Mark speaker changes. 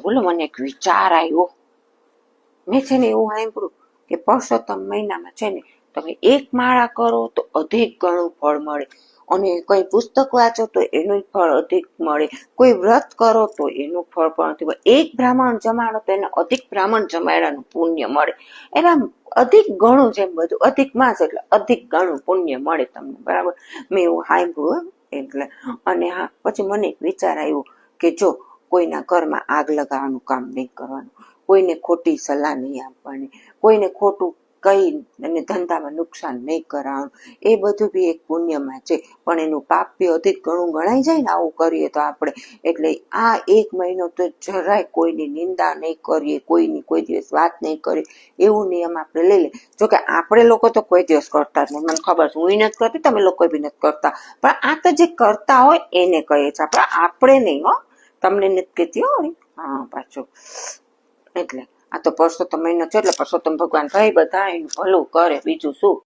Speaker 1: બોલો મને એક વિચાર આવ્યો. મેં છે ને એવું સાંભળ્યું કે પુરુષોત્તમ મહિનામાં છે ને તમે એક માળા કરો તો અધિક ગણું ફળ મળે, અને કઈ પુસ્તક વાંચો તો એનું ફળ અધિક મળે, કોઈ વ્રત કરો તો એનું ફળ પણ અધિક મળે, એક બ્રાહ્મણ જમાડો તો એને અધિક બ્રાહ્મણ જમાડવાનું પુણ્ય મળે. એના અધિક ગણું જેમ બધું અધિક માસ એટલે અધિક ગણું પુણ્ય મળે તમને. બરાબર, મેં એવું સાંભળ્યું એટલે. અને હા, પછી મને એક વિચાર આવ્યો કે જો કોઈના ઘરમાં આગ લગાવવાનું કામ નહીં કરવાનું, કોઈને ખોટી સલાહ નહીં આપવાની, કોઈને ખોટું કઈ અને ધંધામાં નુકસાન નહીં કરાવવાનું, એ બધું બી એક પુણ્યમાં છે. પણ એનું પાપ બી અધિક ઘણું ગણાઈ જાય ને આવું કરીએ તો આપણે. એટલે આ એક મહિનો તો જરાય કોઈની નિંદા નહીં કરીએ, કોઈની કોઈ દિવસ વાત નહીં કરીએ, એવું નિયમ આપણે લઈ લઈએ. જોકે આપણે લોકો તો કોઈ દિવસ કરતા જ નહીં, મને ખબર છે, હું નથી કરતી, તમે લોકો બી નથી કરતા. પણ આ તો જે કરતા હોય એને કહીએ છીએ આપણે નહીં હો, તમને નથી કહેતી હો. હા પાછું એટલે આ તો પુરુષોત્તમ મહિનો છે એટલે પુરુષોત્તમ ભગવાન ભાઈ બધા એનું ભલું કરે, બીજું શું.